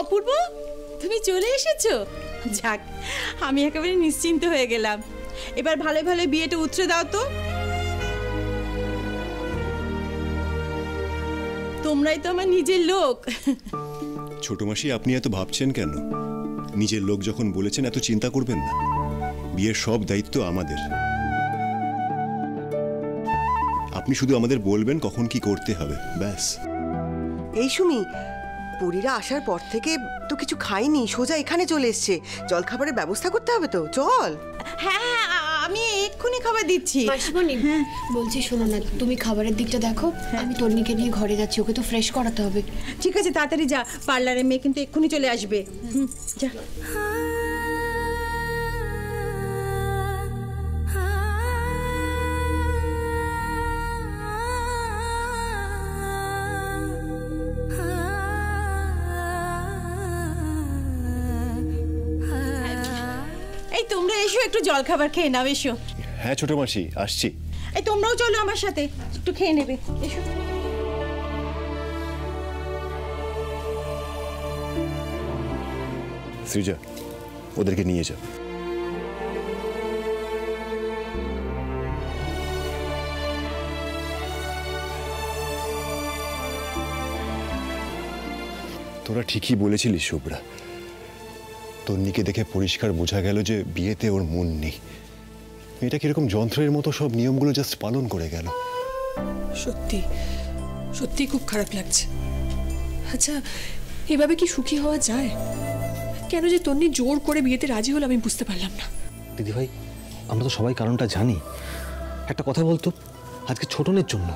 অপূর্ব, তুমি চলে এসেছো? যাক, আমি একেবারে নিশ্চিন্ত হয়ে গেলাম। এবার ভালো ভালো বিয়েটা উতরে দাও তো। তোমরাই তো আমার নিজের লোক। ছোট মাসি, আপনি এত ভাবছেন কেন? নিজের লোক যখন বলেছেন এত চিন্তা করবেন না। বিয়ের সব দায়িত্ব আমাদের। আপনি শুধু আমাদের বলবেন কখন কি করতে হবে, ব্যাস। এই সুমি, পুরীরা আসার পর থেকে তো কিছু খাইনি, সোজা এখানে চলে এসছে। জল খাবারের ব্যবস্থা করতে হবে তো, চল। হ্যাঁ, আমি এক্ষুনি খাবার দিচ্ছি। মাসিমণি, বলছি শোনো না, তুমি খাবারের দিকটা দেখো, আমি তন্নিকে নিয়ে ঘরে যাচ্ছি, ওকে তো ফ্রেশ করাতে হবে। ঠিক আছে, তাড়াতাড়ি যা, পার্লারের মেয়ে কিন্তু এক্ষুনি চলে আসবে। যা। এই তোমরা এসো, একটু জল খাবার খেয়ে নাও, এসো। হ্যাঁ ছোট মাসি, আসছি। এই তোমরাও চলো আমার সাথে, একটু খেয়ে নেবে, এসো। সৃজা, ওদেরকে নিয়ে যা। তোরা ঠিকই বলেছিলিস শুভ্রা। তন্নিকে দেখে পরিষ্কার বোঝা গেল যে বিয়েতে ওর মন নেই। এটা কিরকম যন্ত্রের মতো সব নিয়মগুলো জাস্ট পালন করে গেল। সত্যি সত্যি খুব খারাপ লাগছে। আচ্ছা, এভাবে কি সুখী হওয়া যায়? কেন যে তন্নি জোর করে বিয়েতে রাজি হলো আমি বুঝতে পারলাম না। দিদি ভাই, আমরা তো সবাই কারণটা জানি। একটা কথা বলতো, আজকে ছোটনের জন্য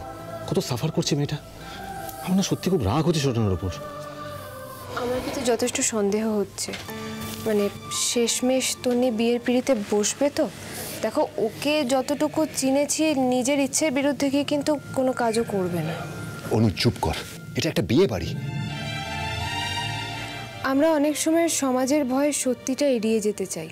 কত সাফার করছে মেয়েটা। আমার না সত্যি খুব রাগ হচ্ছে ছোটনের ওপর। আমার কিন্তু যথেষ্ট সন্দেহ হচ্ছে, মানে শেষমেশ তন্নি বিয়ের পিড়িতে বসবে তো। দেখো, ওকে যতটুকু চিনেছি, নিজের ইচ্ছের বিরুদ্ধে গিয়ে কিন্তু কোনো কাজও করবে না। অনু চুপ কর, এটা একটা বিয়ে বাড়ি। আমরা অনেক সময় সমাজের ভয়ে সত্যিটা এড়িয়ে যেতে চাই।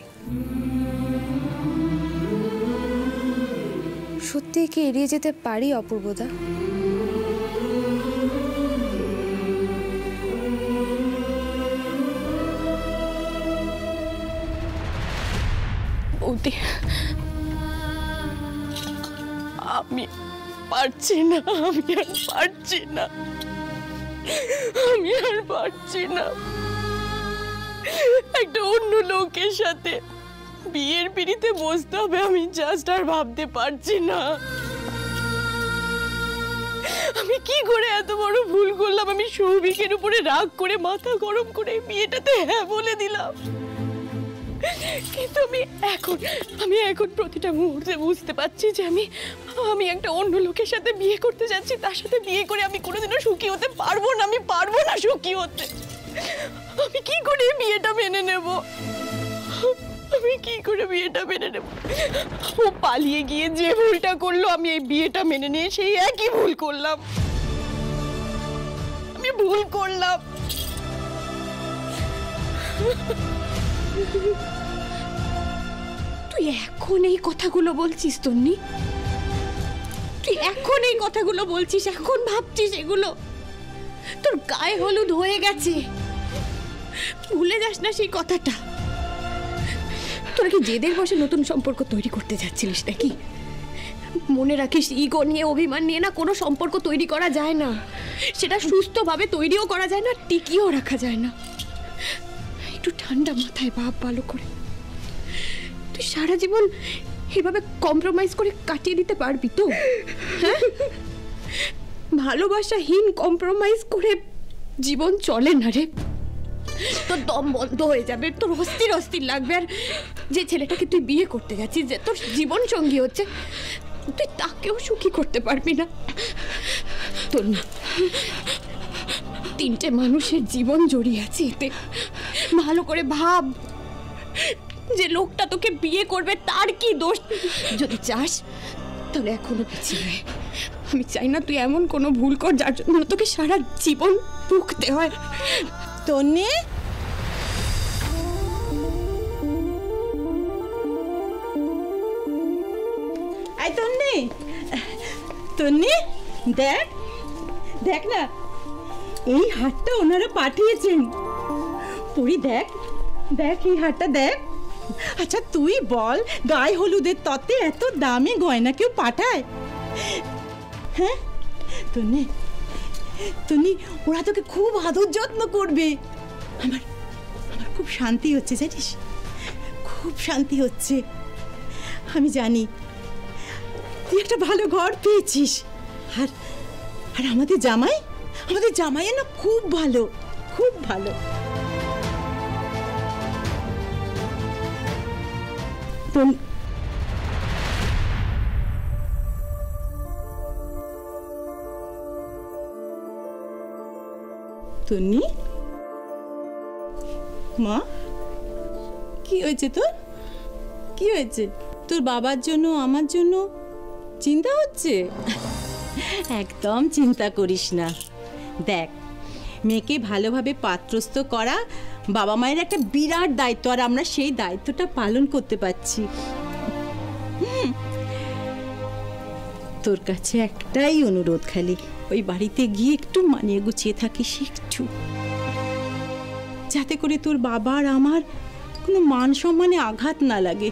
সত্যি কি এড়িয়ে যেতে পারি অপূর্বদা? আমি পারছি না, আমি আর পারছি না, আমি আর পারছি না। একটা অন্য লোকের সাথে বিয়ের পিড়িতে বসতে হবে, আমি জাস্ট আর ভাবতে পারছি না। আমি কি করে এত বড় ভুল করলাম? আমি সৌভিকের উপরে রাগ করে মাথা গরম করে বিয়েটাতে হ্যাঁ বলে দিলাম। কিন্তু আমি এখন প্রতিটা মুহূর্তে বুঝতে পারছি যে আমি একটা অন্য লোকের সাথে বিয়ে করতে যাচ্ছি। তার সাথে বিয়ে করে আমি কোনোদিনও সুখী হতে পারবো না। আমি পারবো না সুখী হতে। আমি কি করে বিয়েটা মেনে নেব? আমি কি করে বিয়েটা মেনে নেব? ও পালিয়ে গিয়ে যে ভুলটা করলো, আমি এই বিয়েটা মেনে নিয়ে সেই একই ভুল করলাম। আমি ভুল করলাম। তুই এখন এই কথাগুলো বলছিস তন্নি? তুই এখন এই কথাগুলো বলছিস, এখন ভাবছিস এগুলো? তোর গায়ে হলুদ হয়ে গেছে, ভুলে যাস না সেই কথাটা। তোরা কি জেদের বসে নতুন সম্পর্ক তৈরি করতে যাচ্ছিলিস নাকি? মনে রাখিস, ইগো নিয়ে, অভিমান নিয়ে না কোনো সম্পর্ক তৈরি করা যায় না। সেটা সুস্থভাবে তৈরিও করা যায় না, টিকিয়েও রাখা যায় না। একটু ঠান্ডা মাথায় ভাব ভালো করে। তুই সারা জীবন এভাবে কম্প্রোমাইজ করে কাটিয়ে দিতে পারবি তো? হ্যাঁ, ভালোবাসাহীন কম্প্রোমাইজ করে জীবন চলে না রে। তোর দম বন্ধ হয়ে যাবে, তোর অস্থির অস্থির লাগবে। আর যে ছেলেটাকে তুই বিয়ে করতে যাচ্ছিস, যে তোর জীবন সঙ্গী হচ্ছে, তুই তাকেও সুখী করতে পারবি না। তোর না, তিনটে মানুষের জীবন জড়িয়ে আছে এতে। ভালো করে ভাব, যে লোকটা তোকে বিয়ে করবে তার কি দোষ? যদি চাস তাহলে এখনো পিছিয়ে। আমি চাই না তুই এমন কোনো ভুল কর যার জন্য তোকে সারা জীবন ভুগতে হয়। তন্নি, আই তন্নি, তন্নি দেখ দেখ না, এই হাতটা ওনারা পাঠিয়েছেন। পরি দেখ দেখ এই হারটা দেখ। আচ্ছা তুই বল, গায়ে হলুদের তত্ত্বে এত দামি গয়না কেউ পাঠায়? হ্যাঁ তন্নি, তন্নি ওরা তোকে খুব আদর যত্ন করবে। আমার আমার খুব শান্তি হচ্ছে জানিস, খুব শান্তি হচ্ছে। আমি জানি তুই একটা ভালো ঘর পেয়েছিস। আর আর আমাদের জামাই না খুব ভালো, খুব ভালো। তন্নি মা, কি হয়েছে তোর? কি হয়েছে তোর? বাবার জন্য আমার জন্য চিন্তা হচ্ছে? একদম চিন্তা করিস না। দেখ, মেয়েকে ভালোভাবে পাত্রস্থ করা বাবা মায়ের একটা বিরাট দায়িত্ব, আর আমরা সেই দায়িত্বটা পালন করতে পারছি। তোর কাছে একটাই অনুরোধ, খালি ওই বাড়িতে গিয়ে একটু মানিয়ে গুছিয়ে থাকিস একটু, যাতে করে তোর বাবার আমার কোনো মান সম্মানে আঘাত না লাগে।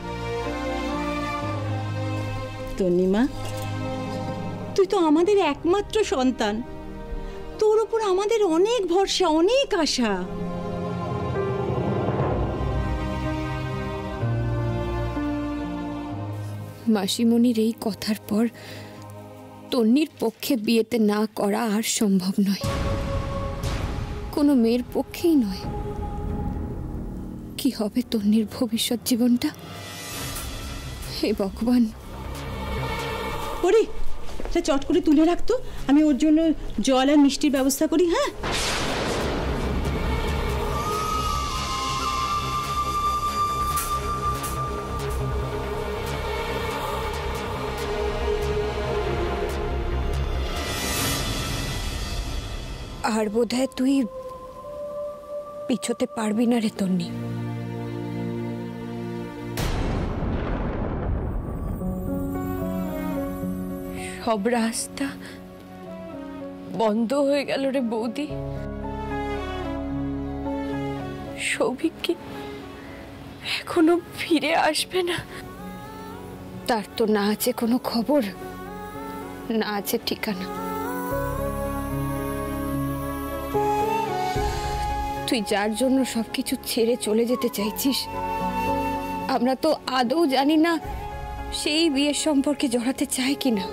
তন্নিমা, তুই তো আমাদের একমাত্র সন্তান, তোর উপর আমাদের অনেক ভরসা, অনেক আশা। মাসিমণির এই কথার পর তন্নির পক্ষে বিয়েতে না করা আর সম্ভব নয়, কোনো মেয়ের পক্ষেই নয়। কি হবে তন্নির ভবিষ্যৎ জীবনটা? হে ভগবান। ওরে চট করে তুলে রাখতো, আমি ওর জন্য জল আর মিষ্টির ব্যবস্থা করি। হ্যাঁ আর বোধহয় তুই পিছোতে পারবি না রে তন্নি। সব রাস্তা বন্ধ হয়ে গেল রে বৌদি। সৌভিক কি এখনো ফিরে আসবে না? তার তো না আছে কোনো খবর, না আছে ঠিকানা। তুই যার জন্য সবকিছু ছেড়ে চলে যেতে চাইছিস, আমরা তো আদৌ জানি না সেই বিয়ের সম্পর্কে জড়াতে চায় কিনা,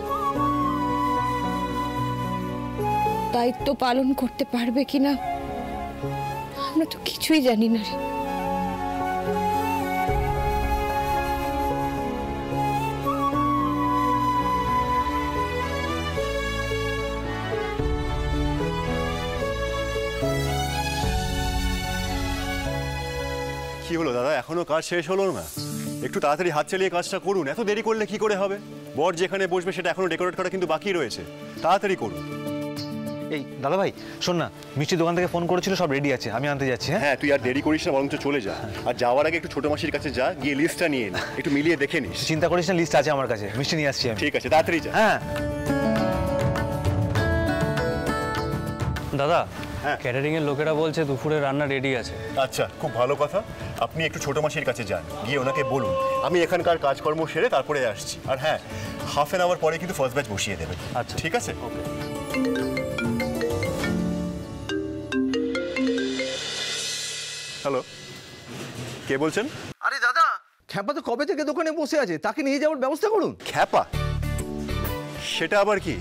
দায়িত্ব পালন করতে পারবে কিনা, আমরা তো কিছুই জানি না রে। কি হলো দাদা, এখনো কাজ শেষ হলো না? একটু তাড়াতাড়ি হাত চালিয়ে কাজটা করুন, এত দেরি করলে কি করে হবে? বর যেখানে বসবে সেটা এখনো ডেকোরেট করা কিন্তু বাকি রয়েছে, তাড়াতাড়ি করুন। এই দাদা ভাই শোন না, মিষ্টি দোকান থেকে ফোন করেছিল, সব রেডি আছে, আমি আনতে যাচ্ছি। হ্যাঁ তুই আর দেরি করিস না, বরঞ্চ চলে যা। আর যাওয়ার আগে একটু ছোট মাসির কাছে যা, গিয়ে লিস্টটা নিয়ে নে, একটু মিলিয়ে দেখে নিস। চিন্তা করিস না, লিস্ট আছে আমার কাছে, মিষ্টি নিয়ে আসছি আমি। ঠিক আছে, তাড়াতাড়ি যা। হ্যাঁ দাদা, হ্যাঁ ক্যাটারিং এর লোকেরা বলছে দুপুরে রান্না রেডি আছে। আচ্ছা, খুব ভালো কথা। আপনি একটু ছোট মাসির কাছে যান, গিয়ে ওনাকে বলুন আমি এখানকার কাজকর্ম সেরে তারপরে আসছি। আর হ্যাঁ, হাফ অ্যান আওয়ার পরে কিন্তু ফার্স্ট ব্যাচ বসিয়ে দেবেন। আচ্ছা ঠিক আছে, ওকে। হ্যালো, কে বলছেন? আরে দাদা, খ্যাপা তো কবে থেকে দোকানে বসে আছে, তাকে নিয়ে যাওয়ার ব্যবস্থা করুন। খ্যাপা? সেটা আবার কি?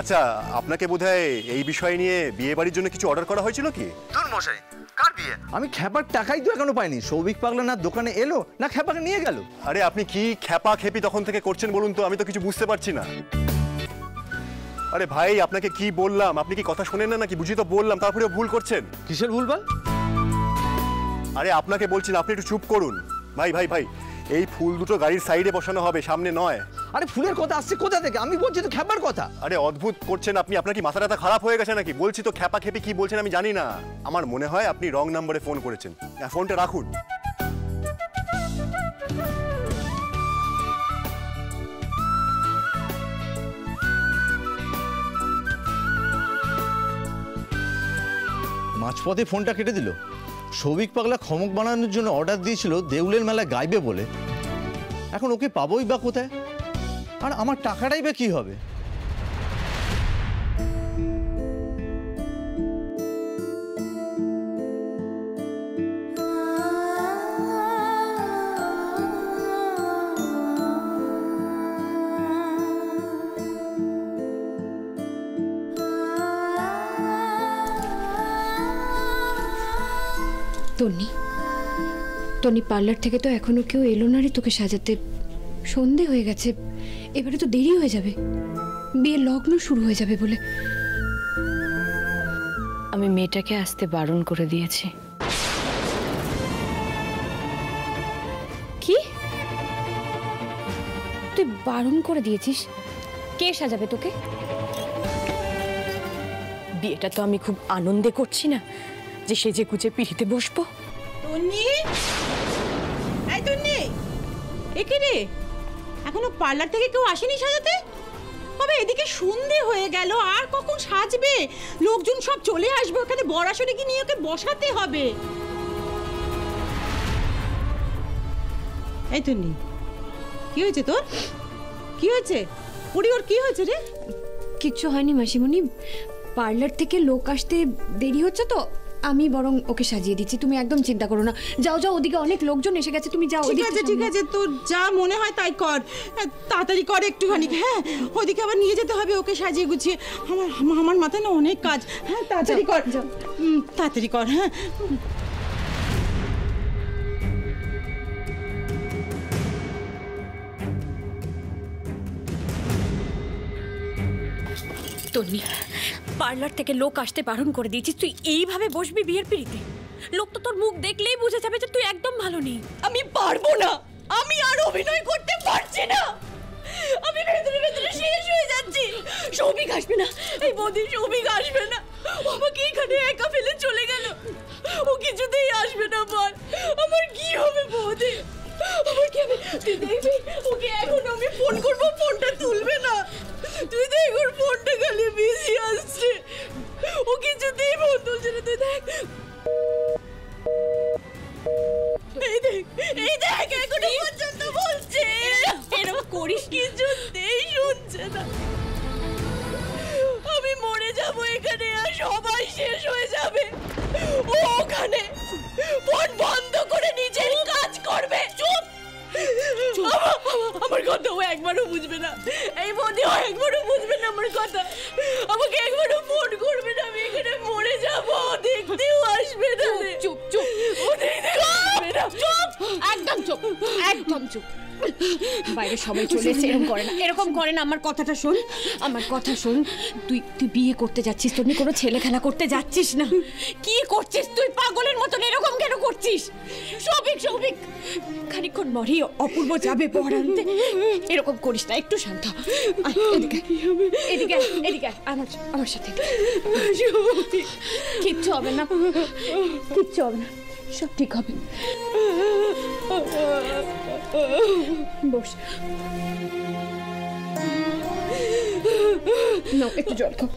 আচ্ছা, আপনাকে বোধহয় এই বিষয় নিয়ে বিয়ে বাড়ির জন্য কিছু অর্ডার করা হয়েছিল কি? দূর মশাই, কার বিয়ে? আমি খ্যাপার টাকাই তো এখনো পাইনি। সৌভিক পাগলা না দোকানে এলো না খ্যাপাকে নিয়ে গেল। আরে আপনি কি খ্যাপা খেপি তখন থেকে করছেন বলুন তো, আমি তো কিছু বুঝতে পারছি না। আরে ভাই, আপনাকে কি বললাম? আপনি কি কথা শোনেন না নাকি? বুঝি তো বললাম, তারপরেও ভুল করছেন। কিসের ভুলভাল? আরে আপনাকে বলছেন, আপনি একটু চুপ করুন। ভাই ভাই ভাই, এই ফুল দুটো গাড়ির সাইডে বসানো হবে, সামনে নয়। আরে ফুলের কথা আসছে কোথা থেকে? আমি বলছি তো খ্যাপার কথা। আরে অদ্ভুত করছেন আপনি, আপনার কি মাথা টাথা খারাপ হয়ে গেছে নাকি? বলছি তো খ্যাপা খেপি কি বলছেন আমি জানি না। আমার মনে হয় আপনি রং নাম্বারে ফোন করেছেন। ফোনটা রাখুন। মাঝপথে ফোনটা কেটে দিল। সৌভিক পাগলা খমক বানানোর জন্য অর্ডার দিয়েছিল দেউলের মেলা গাইবে বলে। এখন ওকে পাবোই বা কোথায়? আর আমার টাকাটাই বা কি হবে? তন্নি, তন্নি, পার্লার থেকে তো এখনো কেউ এলো না রে তোকে সাজাতে। সন্ধে হয়ে গেছে, এবারে তো দেরি হয়ে যাবে, বিয়ের লগ্ন শুরু হয়ে যাবে বলে। আমি মেয়েটাকে আসতে বারণ করে দিয়েছি। কি? তুই বারণ করে দিয়েছিস? কে সাজাবে তোকে? বিয়েটা তো আমি খুব আনন্দে করছি না যে সেজে গুজে পিড়িতে বসবো। তন্নি, এই তন্নি, একে রে, এখনো পার্লার থেকে কেউ আসেনি সাজাতে? তবে এদিকে সন্ধে হয়ে গেল, আর কখন সাজবে? লোকজন সব চলে আসবে, ওখানে বরাসরে কি নিয়ে ওকে বসাতে হবে। এই তন্নি, কি হয়েছে তোর? কি হয়েছে? পুরি, ওর কি হয়েছে রে? কিচ্ছু হয়নি মাসিমণি, পার্লার থেকে লোক আসতে দেরি হচ্ছে তো আমি বরং ওকে সাজিয়ে দিচ্ছি। তুমি একদম চিন্তা করো না। যাও যাও, ওদিকে অনেক লোকজন এসে গেছে, তুমি যাও। ঠিক আছে, ঠিক আছে, তোর যা মনে হয় তাই কর, তাড়াতাড়ি কর একটুখানি। হ্যাঁ, ওদিকে আবার নিয়ে যেতে হবে ওকে সাজিয়ে গুছিয়ে। আমার মাথায় না অনেক কাজ। হ্যাঁ, তাড়াতাড়ি কর, তাড়াতাড়ি কর। হ্যাঁ, তন্নি, পার্লার থেকে লোক আসতে বারণ করে দিয়েছিস, তুই এইভাবে বসবি বিয়ের পিড়িতে? লোক তো তোর মুখ দেখলেই বুঝে যাবে যে তুই একদম ভালো নেই। আমি পারবো না, আমি আর অভিনয় করতে পারছি না। আমি ভেতরে ভেতরে শেষ হয়ে যাচ্ছি। সৌভিক আসবে না, এই বৌদি সৌভিক আসবে না। ও আমাকে এখানে একা ফেলে চলে গেল। ও কিছুতেই আসবে না। বল, আমার কি হবে বৌদি? আমার কি হবে? তুই দেখবি ওকে এখন আমি ফোন করবো, ফোনটা তুলবে না। তুই দেখ ওর ফোনটা খালি বিজি আসছে, ও কিছুতেই ফোন তুলছে না। তুই দেখ, এই দেখ, এই দেখ, এখনো পর্যন্ত বলছে। এরকম করিস, কিছুতেই শুনছে না। আমি মরে যাব এখানে, আর সবাই শেষ হয়ে যাবে। ও ওখানে ফোন বন্ধ করে নিজের কাজ করবে। চুপ! আমার কথা ও একবারও বুঝবে না। এই বৌদি ও একবারও বুঝবে না আমার কথা। আমাকে একবারও ফোন করবে না। আমি এখানে মরে যাব, দেখতেও আসবে না। চুপ চুপ, ও দেখতেও আসবে না। চুপ! একদম চুপ, একদম চুপ। বাইরে সবাই চলে এসে এরকম করে না, এরকম করে না। আমার কথাটা শোন, আমার কথা শোন। তুই বিয়ে করতে যাচ্ছিস, তোর কোনো ছেলে খেলা করতে যাচ্ছিস না। কি করছিস তুই? পাগলের মতন এরকম কেন করছিস? সৌভিক, সৌভিক, খানিকক্ষণ মরি অপূর্ব যাবে বর আনতে। এরকম করিস না, একটু শান্ত হ। এদিকে এদিকে এদিকে আমার সাথে। কিচ্ছু হবে না, কিচ্ছু হবে না, সব ঠিক হবে। বস, নাও একটু জল খাও।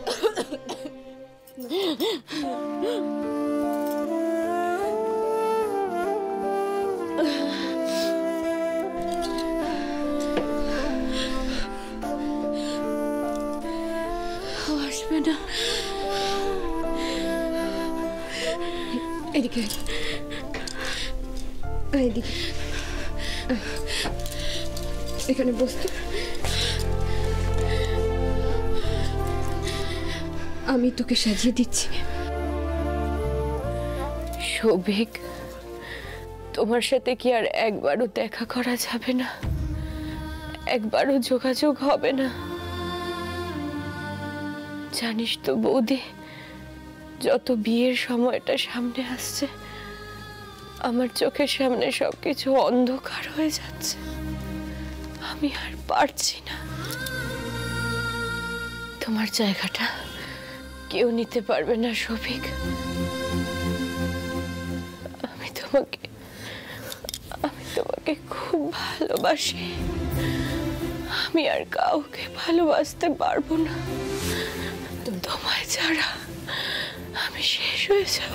আসবে না, এদিকে এদিকে, এখানে বসতে। আমি তোকে সাজিয়ে দিচ্ছি। সৌভিক, তোমার সাথে কি আর একবারও দেখা করা যাবে না? একবারও যোগাযোগ হবে না? জানিস তো বৌদি, যত বিয়ের সময়টা সামনে আসছে, আমার চোখের সামনে সবকিছু অন্ধকার হয়ে যাচ্ছে। আমি আর পারছি না। তোমার জায়গাটা কেউ নিতে পারবে না সৌভিক। আমি তোমাকে খুব ভালোবাসি। আমি আর কাউকে ভালোবাসতে পারবো না তোমায় ছাড়া। আমি শেষ হয়ে যাব।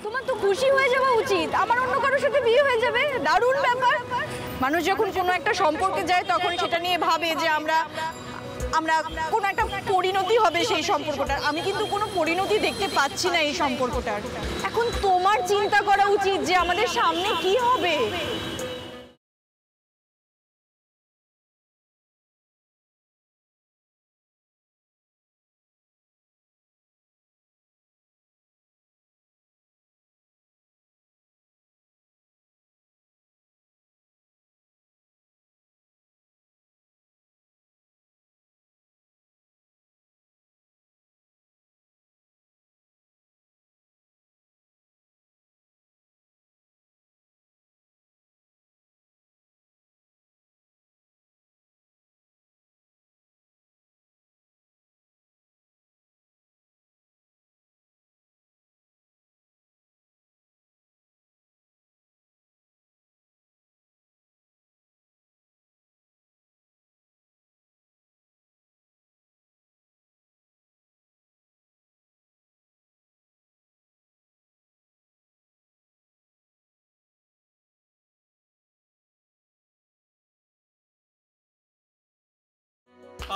তোমার তো খুশি হয়ে যাওয়া উচিত, আমার অন্য কারোর সাথে বিয়ে হয়ে যাবে, দারুণ ব্যাপার। মানুষ যখন কোনো একটা সম্পর্কে যায় তখন সেটা নিয়ে ভাবে যে আমরা কোনো একটা পরিণতি হবে সেই সম্পর্কটার। আমি কিন্তু কোনো পরিণতি দেখতে পাচ্ছি না এই সম্পর্কটার। এখন তোমার চিন্তা করা উচিত যে আমাদের সামনে কি হবে।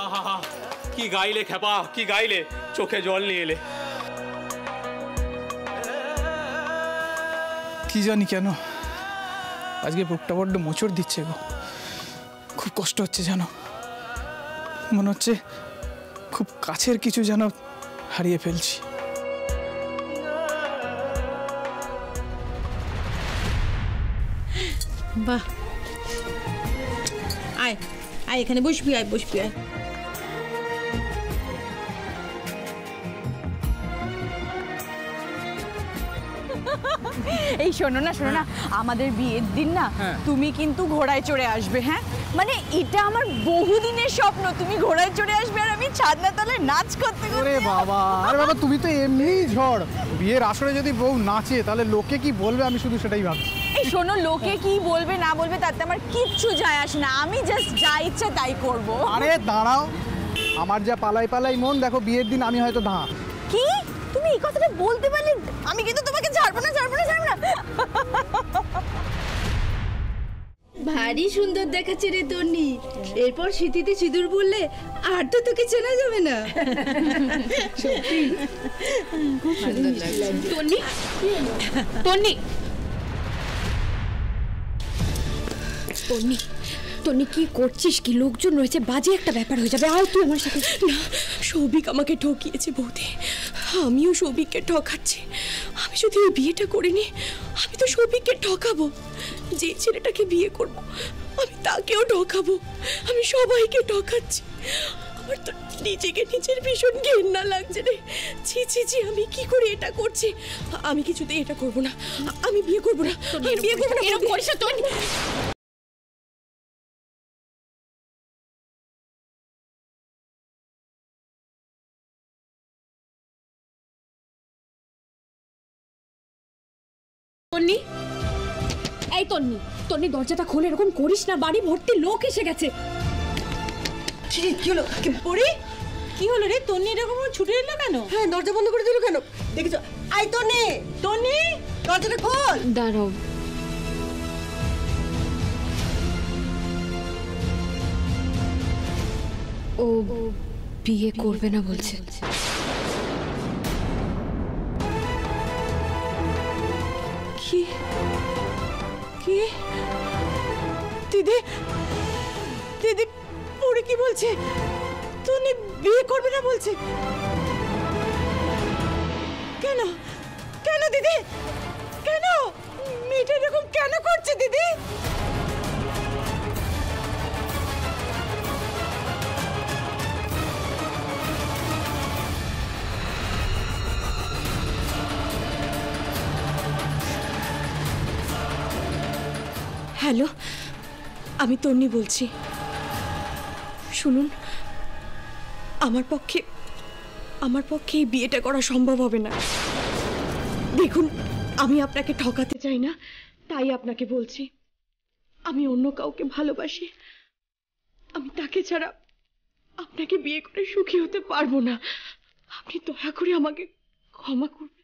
আহা কি গাইলে খেপা, কি গাইলে, চোখে জল নিয়ে এলে। কি জানি কেন আজকে বুকটা বড্ড মোচড় দিচ্ছে গো, খুব কষ্ট হচ্ছে জানো। মনে হচ্ছে খুব কাছের কিছু যেন হারিয়ে ফেলছি। বাহ, আয় আয় এখানে বসবি, আয় বসবি, আয়। এই শোনো না, আমাদের বিয়ের দিন না তুমি কিন্তু ঘোড়ায় চড়ে আসবে। হ্যাঁ, মানে এটা আমার বহুদিনের স্বপ্ন, তুমি ঘোড়ায় চড়ে আসবে আর আমি ছাদনা তলায় নাচ করতে করতে। আরে বাবা, আরে বাবা, তুমি তো এমনিই ঝড়। বিয়ের আসরে যদি বউ নাচে তাহলে লোকে কি বলবে, আমি শুধু সেটাই ভাবছি। এই শোনো, লোকে কি বলবে না বলবে তাতে আমার কিচ্ছু যায় আসে না, আমি জাস্ট যা ইচ্ছা তাই করব। আরে দাঁড়াও, আমার যা পালাই পালাই মন, দেখো বিয়ের দিন আমি হয়তো দাঁড়া। কি তুমি এই কথাটা বলতে পারলে? আমি কিন্তু তোমাকে ছাড়বো না। ভারী সুন্দর দেখাচ্ছে রে তন্নি। এরপর স্মৃতিতে সিঁদুর পড়লে আর তো তোকে চেনা যাবে না। সত্যি খুব সুন্দর লাগছে। তন্নি, তন্নি, তন্নি, তন্নি কি করছিস? কি লোকজন রয়েছে, বাজে একটা ব্যাপার হয়ে যাবে। আর তুই আমার সাথে না, সৌভিক আমাকে ঠকিয়েছে বৌদি, আমিও সৌভিককে ঠকাচ্ছি। আমি যদি ওই বিয়েটা করিনি, আমি তো সৌভিককে ঠকাবো। যে ছেলেটাকে বিয়ে করব আমি তাকেও ঠকাবো। আমি সবাইকে ঠকাচ্ছি। আমার তো নিজেকে নিজের ভীষণ ঘেন্না লাগছে রে। ছি ছি ছি, আমি কি করে এটা করছি? আমি কিছুতেই এটা করব না, আমি বিয়ে করব না, আমি বিয়ে করব না। এরকম করিস না তুই। তন্নি, এই তন্নি, তন্নি দরজাটা খোলে, এরকম করিস না, বাড়ি ভর্তি লোক এসে গেছে। কি হলো? পড়ি কি হলো রে? তন্নি এরকম ছুটে এলো কেন? হ্যাঁ, দরজা বন্ধ করে দিল কেন? দেখেছো? আই তন্নি, তন্নি দরজাটা খোল। দাঁড়াও, ও বিয়ে করবে না বলছে। কি কি দিদি, দিদি পরে কি বলছে? তন্নি বিয়ে করবে না বলছে? কেন কেন দিদি, কেন মেয়েটা এরকম কেন করছে দিদি? হ্যালো, আমি তন্নি বলছি। শুনুন, আমার পক্ষে এই বিয়েটা করা সম্ভব হবে না। দেখুন, আমি আপনাকে ঠকাতে চাই না, তাই আপনাকে বলছি আমি অন্য কাউকে ভালোবাসি। আমি তাকে ছাড়া আপনাকে বিয়ে করে সুখী হতে পারবো না। আপনি দয়া করে আমাকে ক্ষমা করবেন।